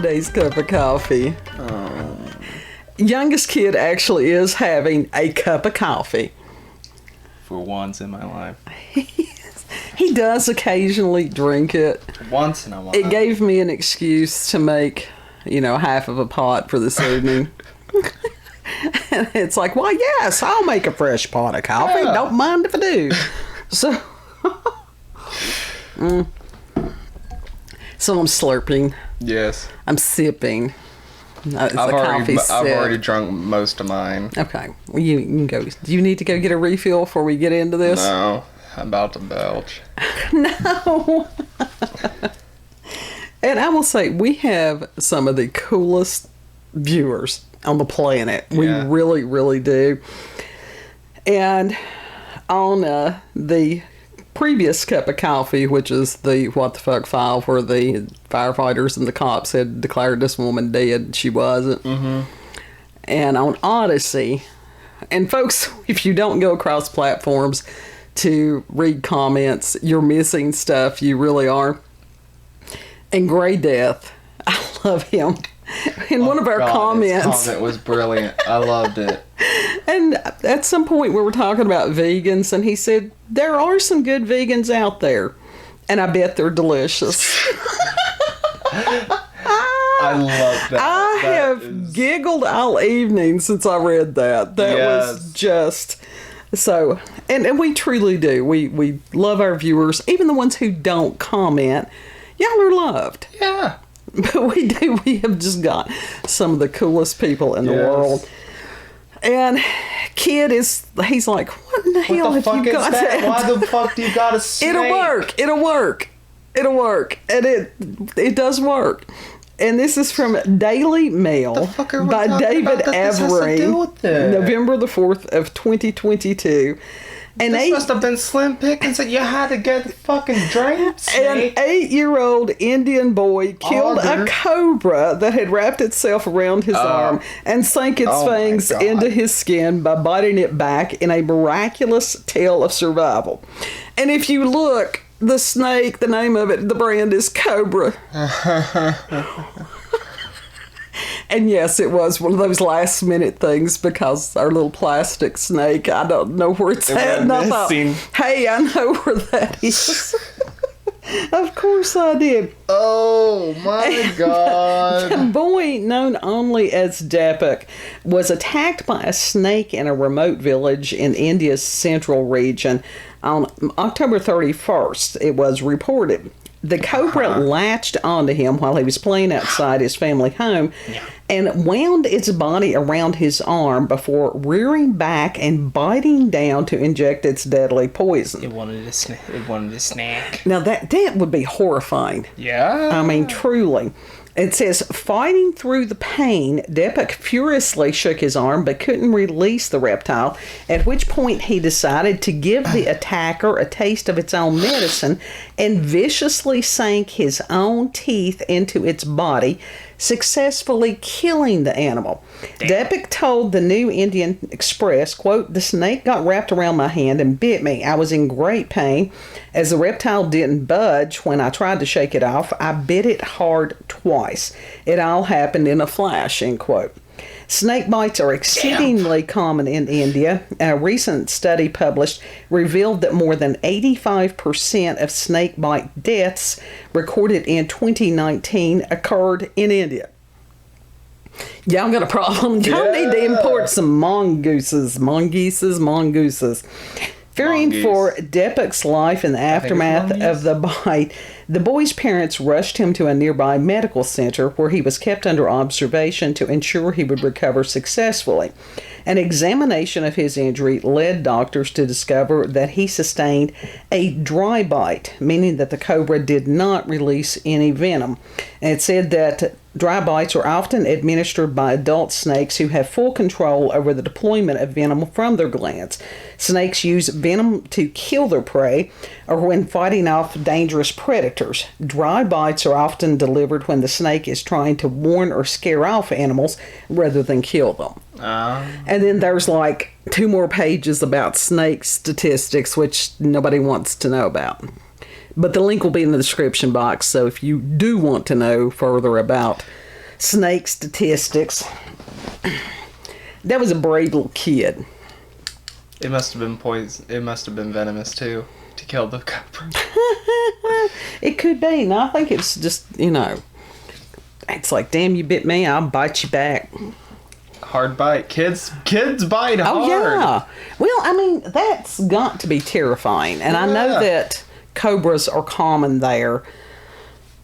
today's cup of coffee. Youngest kid actually is having a cup of coffee. For once in my life. He does occasionally drink it. Once in a while. It gave me an excuse to make, half of a pot for this evening. It's like, well, yes, I'll make a fresh pot of coffee. Yeah. Don't mind if I do. So, so I'm slurping. Yes. I'm sipping. I've already drunk most of mine. Okay. Well, you can go. Do you need to go get a refill before we get into this? No. I'm about to belch. No. And I will say, we have some of the coolest viewers on the planet. We really, really do. And on the previous cup of coffee, which is the WTF File, where the firefighters and the cops had declared this woman dead, she wasn't. Mm-hmm. And on Odyssey, and folks, if you don't go across platforms to read comments, you're missing stuff. You really are. And Gray Death, I love him. In one of our comments, his comment was brilliant. I loved it. And at some point we were talking about vegans, and he said there are some good vegans out there, and I bet they're delicious. I love that. I have giggled all evening since I read that. That was just so. And we truly do. We love our viewers, even the ones who don't comment. Y'all are loved. Yeah. But we do. We have just got some of the coolest people in the world. And kid he's like, what in the hell have you got that? Why the fuck do you got a snake? It'll work. And it does work. And this is from Daily Mail by David Averre, November the 4th of 2022. And this must have been Slim Pickens that you had to get the fucking drain snake. An 8-year-old Indian boy killed a cobra that had wrapped itself around his arm and sank its fangs into his skin by biting it back in a miraculous tale of survival. And if you look, the snake, the name of it, the brand is Cobra. And yes, it was one of those last minute things because our little plastic snake, I don't know where it's at. And I thought, hey, I know where that is. Of course I did. Oh my God. The boy, known only as Deepak, was attacked by a snake in a remote village in India's central region on October 31st, it was reported. The cobra latched onto him while he was playing outside his family home and wound its body around his arm before rearing back and biting down to inject its deadly poison. It wanted a snack. Now, that would be horrifying. Yeah. I mean, truly. It says, fighting through the pain, Deepak furiously shook his arm but couldn't release the reptile, at which point he decided to give the attacker a taste of its own medicine and viciously sank his own teeth into its body, successfully killing the animal. Deepak told the New Indian Express, quote, "The snake got wrapped around my hand and bit me. I was in great pain. As the reptile didn't budge when I tried to shake it off, I bit it hard twice. It all happened in a flash," end quote. Snake bites are exceedingly common in India. A recent study published revealed that more than 85% of snake bite deaths recorded in 2019 occurred in India. Y'all got a problem? Y'all need to import some mongooses. Fearing for Deepak's life in the aftermath of the bite, the boy's parents rushed him to a nearby medical center where he was kept under observation to ensure he would recover successfully. An examination of his injury led doctors to discover that he sustained a dry bite, meaning that the cobra did not release any venom. And it said that dry bites are often administered by adult snakes who have full control over the deployment of venom from their glands. Snakes use venom to kill their prey or when fighting off dangerous predators. Dry bites are often delivered when the snake is trying to warn or scare off animals rather than kill them. And then there's like 2 more pages about snake statistics, which nobody wants to know about. But the link will be in the description box, so if you do want to know further about snake statistics. That was a brave little kid. It must have been poison. It must have been venomous too to kill the cobra. It could be. No, I think it's just, it's like, damn, you bit me, I'll bite you back. Hard bite. Kids bite hard. Oh, yeah. Well, I mean, that's got to be terrifying. And I know that cobras are common there.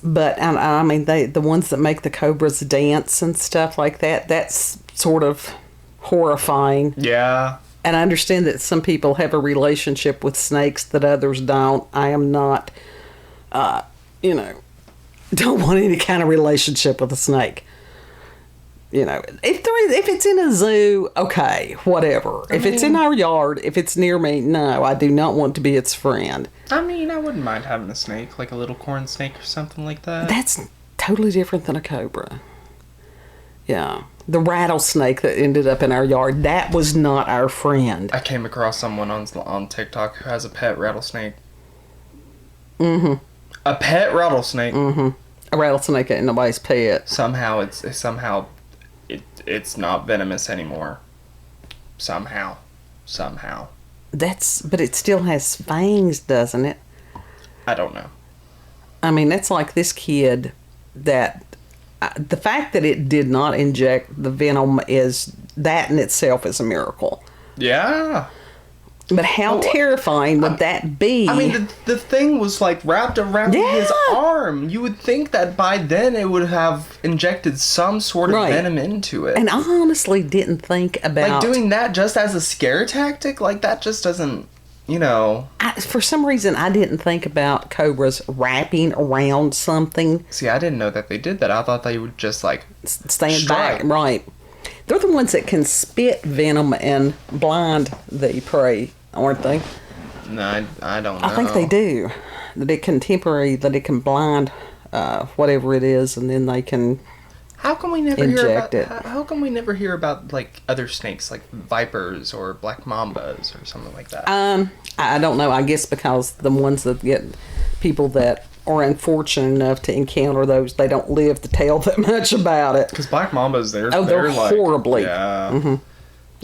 But, I mean, the ones that make the cobras dance and stuff like that, that's sort of horrifying. Yeah. And I understand that some people have a relationship with snakes that others don't. I am not, don't want any kind of relationship with a snake. If it's in a zoo, okay, whatever. If it's in our yard, if it's near me, no, I do not want to be its friend. I mean, I wouldn't mind having a snake, like a little corn snake or something like that. That's totally different than a cobra. Yeah. The rattlesnake that ended up in our yard, that was not our friend. I came across someone on TikTok who has a pet rattlesnake. Mm-hmm. A pet rattlesnake. Mm-hmm. A rattlesnake ain't nobody's pet. Somehow it's not venomous anymore. Somehow. But it still has fangs, doesn't it? I don't know. I mean, that's like this kid that... the fact that it did not inject the venom that in itself is a miracle. Yeah. But how terrifying would that be? I mean, the thing was like wrapped around his arm. You would think that by then it would have injected some sort of venom into it. And I honestly didn't think about... Like doing that just as a scare tactic? Like that just doesn't, for some reason, I didn't think about cobras wrapping around something. See, I didn't know that they did that. I thought they would just like... stand back. Right. They're the ones that can spit venom and blind the prey, aren't they? No, I don't know. I think they do. That it can blind whatever it is, and then they can How come we never inject hear it. about? How come we never hear about like other snakes, like vipers or black mambas or something like that? I don't know. I guess because the ones that get people that are unfortunate enough to encounter those, they don't live to tell that much about it. Because black mambas, they're like, horribly. Yeah. Mm-hmm.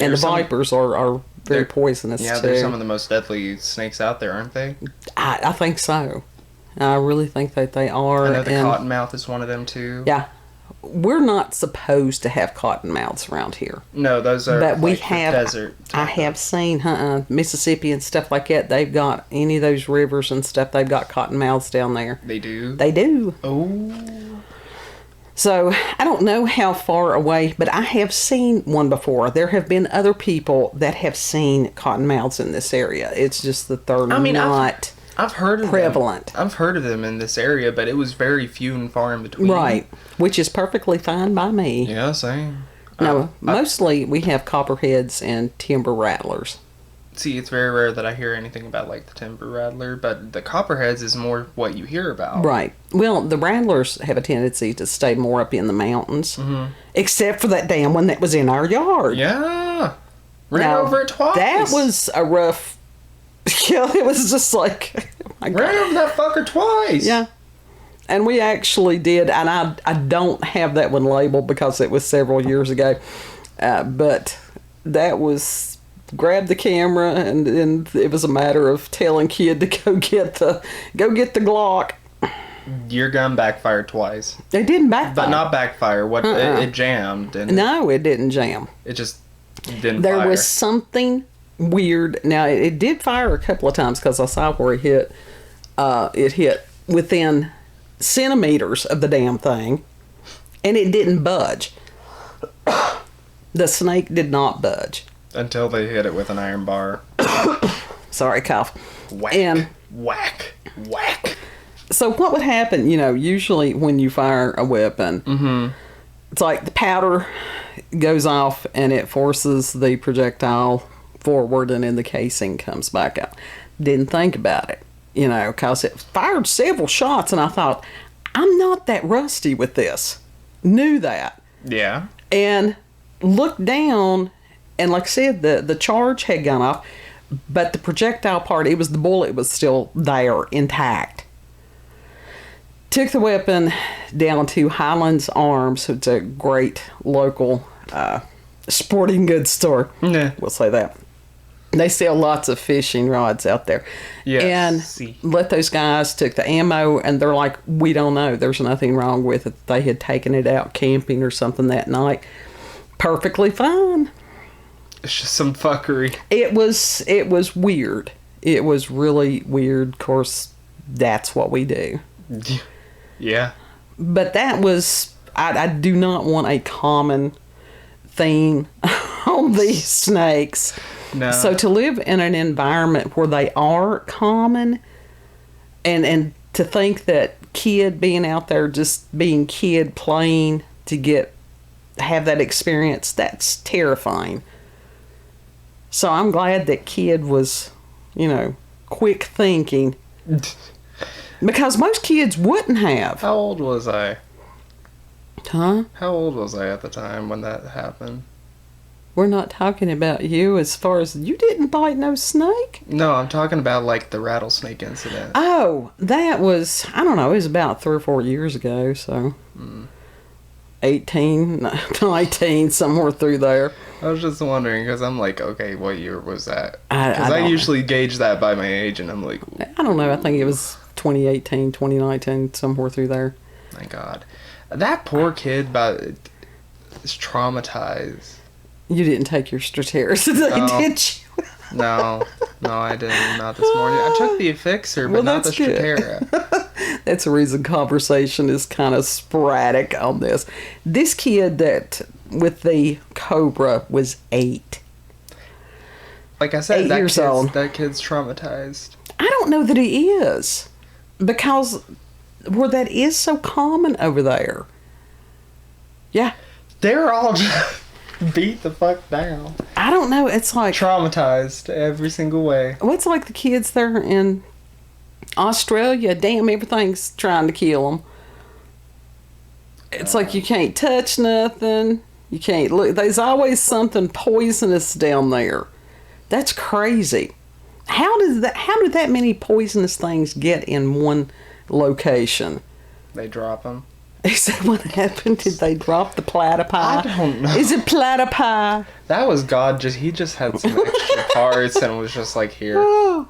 And the vipers are very poisonous yeah, too. they're some of the most deadly snakes out there, aren't they? I think so. I really think that they are. I know the cottonmouth is one of them too. Yeah. We're not supposed to have cottonmouths around here. No, those are but we like have, the desert. I have seen Mississippi and stuff like that. They've got any of those rivers and stuff. They've got cottonmouths down there. They do? They do. Oh. So, I don't know how far away, but I have seen one before. There have been other people that have seen cottonmouths in this area. It's just that they're not... I've heard of prevalent. I've heard of them in this area, but it was very few and far in between. Right, which is perfectly fine by me. Yeah, same. No, mostly we have copperheads and timber rattlers. See, it's very rare that I hear anything about like the timber rattler, but the copperheads is more what you hear about. Right. Well, the rattlers have a tendency to stay more up in the mountains, except for that damn one that was in our yard. Yeah, ran over it twice. That was a rough. Yeah, it was just like... Oh my God. Ran over that fucker twice. Yeah. And we actually did, and I don't have that one labeled because it was several years ago, but that was... Grabbed the camera, and it was a matter of telling kid to go get the Glock. Your gun backfired twice. It didn't backfire. But not backfire. It jammed. Didn't it? No, it didn't jam. It just didn't There fire. was something... weird. Now it did fire a couple of times because I saw where it hit. It hit within centimeters of the damn thing, and it didn't budge. The snake did not budge until they hit it with an iron bar. Sorry, cough. Whack. And whack. so what would happen? Usually when you fire a weapon, it's like the powder goes off and it forces the projectile forward, and then the casing comes back out. Didn't think about it, because it fired several shots, and I thought, I'm not that rusty with this. Knew that. Yeah. And looked down, and like I said, the charge had gone off, but the projectile part, the bullet was still there, intact. Took the weapon down to Highlands Arms. It's a great local sporting goods store. Yeah. We'll say that. They sell lots of fishing rods out there. Yes. And let those guys took the ammo, and they're like, we don't know. There's nothing wrong with it. They had taken it out camping or something that night. Perfectly fine. It's just some fuckery. It was weird. It was really weird. Of course, that's what we do. Yeah. But that was, I do not want a common theme on these snakes. No. So to live in an environment where they are common, and to think that kid being out there just being kid playing to have that experience, that's terrifying. So I'm glad that kid was, quick thinking. Because most kids wouldn't have. How old was I? Huh? How old was I at the time when that happened? We're not talking about you as far as you didn't bite no snake. No, I'm talking about like the rattlesnake incident. Oh, that was, I don't know, it was about 3 or 4 years ago, so 18, 19, somewhere through there. I was just wondering because I'm like, okay, what year was that? I Because I don't- usually gauge that by my age, and I'm like, I don't know, I think it was 2018, 2019, somewhere through there. my God, that poor kid is traumatized. You didn't take your Strateris today, No. did you? No, I didn't. Not this morning. I took the Affixer, but Well, not the that's good. Stratera. That's the reason conversation is kind of sporadic on this. This kid that with the Cobra was 8. Like I said, 8 years old. that kid's traumatized. I don't know that he is, because where that is so common over there. Yeah. They're all just beat the fuck down. I don't know. It's like, Traumatized every single way. what's like the kids there in Australia? Damn, everything's trying to kill them. It's like you can't touch nothing. You can't look. There's always something poisonous down there. That's crazy. How did that many poisonous things get in one location? They drop them. Is that what happened? Did they drop the platypi? I don't know. Is it platypi? That was God. He just had some extra parts and was just like, here, Oh.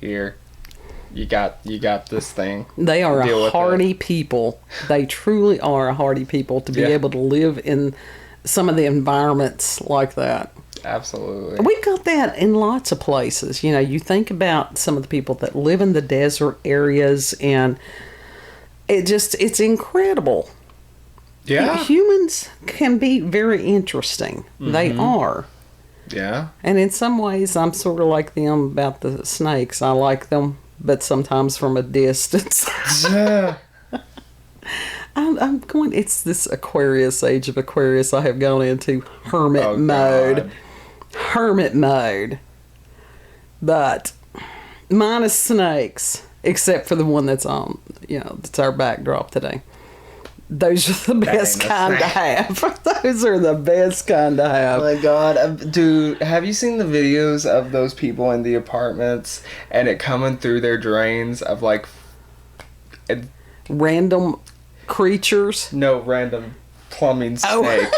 you got this thing. They are Deal a with hardy people. They truly are a hardy people to be Yeah. able to live in some of the environments like that. Absolutely. We've got that in lots of places. You think about some of the people that live in the desert areas, and it's incredible. Yeah. Humans can be very interesting. They are. Yeah. And in some ways, I'm sort of like them about the snakes. I like them, but sometimes from a distance. Yeah. I'm going, it's this Aquarius, age of Aquarius I have gone into hermit mode. God. Hermit mode. But minus snakes, except for the one that's on, that's our backdrop today. Those are the best ain't a kind to snake. have. Those are the best kind to have. Oh my God, dude, have you seen the videos of those people in the apartments and it coming through their drains of like, Random creatures. no, random plumbing snake? Oh.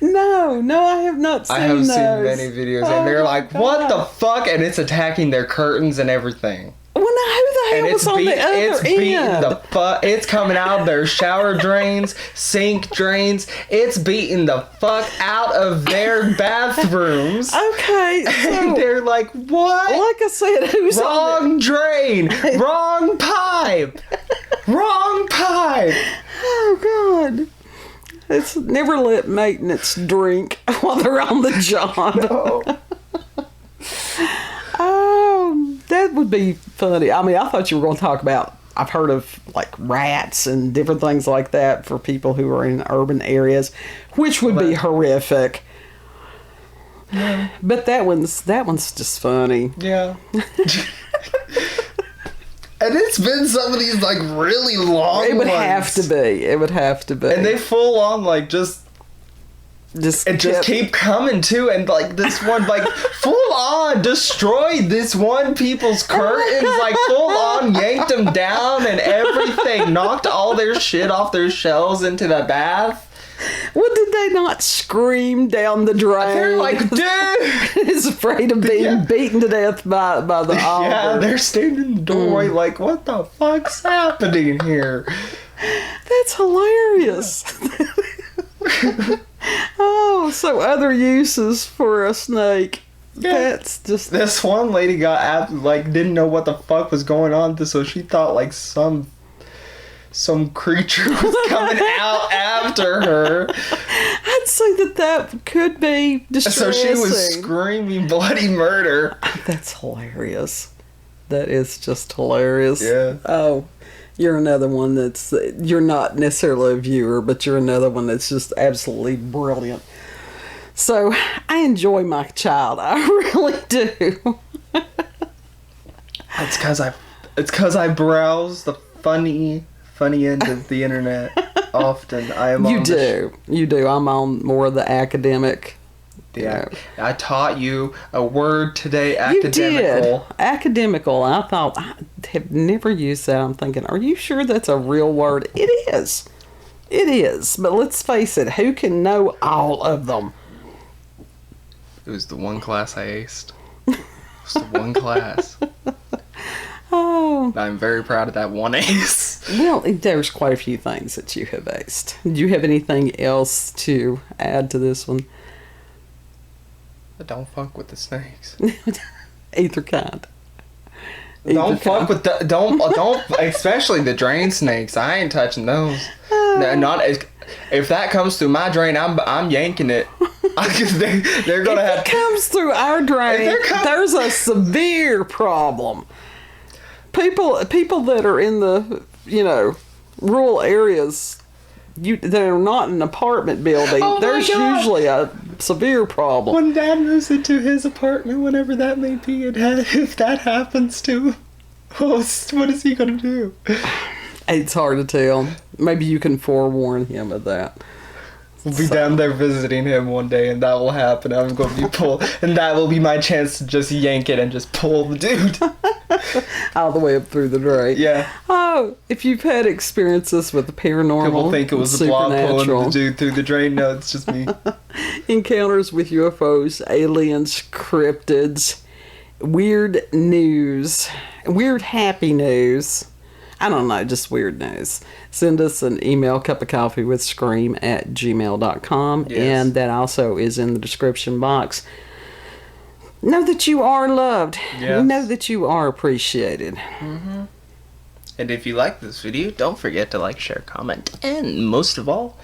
No, I have not seen I have those. seen many videos Oh and they're my like, what the God. fuck? And it's attacking their curtains and everything. Well, now who the And hell was on the other beating end? the fuck. It's coming out of their shower drains, sink drains. It's beating the fuck out of their bathrooms. Okay, And so, they're like, what? like I said, who's on Wrong drain. Wrong pipe. Wrong pipe. Oh, God. It's never let maintenance drink while they're on the job. Oh. Oh, that would be funny. I mean, I thought you were going to talk about, I've heard of like rats and different things like that for people who are in urban areas, which would be horrific. Yeah. But that one's just funny. Yeah. And it's been some of these like really long It would ones. have to be. It would have to be. And they full on like just kept keep coming too, and like this one, like full on destroyed this one people's curtains, like full on yanked them down and everything, knocked all their shit off their shelves into the bath. Well, did they not scream down the drain? They're like, dude, is afraid of being beaten to death by the Averre. Yeah, they're standing in the doorway like, what the fuck's happening here? That's hilarious. Oh, so other uses for a snake. Yeah. That's just... This one lady didn't know what the fuck was going on, so she thought like some creature was coming out after her. I'd say that could be distressing. So she was screaming bloody murder. That's hilarious. That is just hilarious. Yeah. Oh, you're another one you're not necessarily a viewer, but you're another one that's just absolutely brilliant. So I enjoy my child. I really do. It's because I browse the funny end of the internet often. You do. I'm on more of the academic. Yeah. I taught you a word today, academical. You did. Academical. I thought, I have never used that. I'm thinking, are you sure that's a real word? It is. It is. But let's face it, who can know all of them? It was the one class I aced. It was the one class. Oh. I'm very proud of that one ace. Well, there's quite a few things that you have aced. Do you have anything else to add to this one? Don't fuck with the snakes. Either kind. Don't fuck with don't especially the drain snakes. I ain't touching those. No, not if that comes through my drain, I'm yanking it. They're gonna if it comes through our drain, there's a severe problem. People that are in the rural areas, they're not in an apartment building. There's usually a severe problem. When Dad moves into his apartment, whenever that may be, if that happens to, what is he gonna do? It's hard to tell. Maybe you can forewarn him of that. We'll be down there visiting him one day, and that will happen. I'm going to be pulled, and that will be my chance to just yank it and just pull the dude all the way up through the drain. Yeah. Oh, if you've had experiences with the paranormal, people think it was the blob pulling the dude through the drain. No, it's just me. Encounters with UFOs, aliens, cryptids, weird news, weird happy news. I don't know, just weird news. Send us an email, cupofcoffeewithscream@gmail.com. Yes. And that also is in the description box. Know that you are loved. Yes. Know that you are appreciated. Mm-hmm. And if you like this video, don't forget to like, share, comment, and most of all,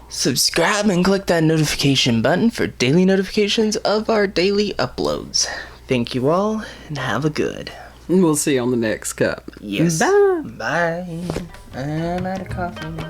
subscribe and click that notification button for daily notifications of our daily uploads. Thank you all, and have a good. And we'll see you on the next cup. Yes. Bye. Bye. I'm out of coffee.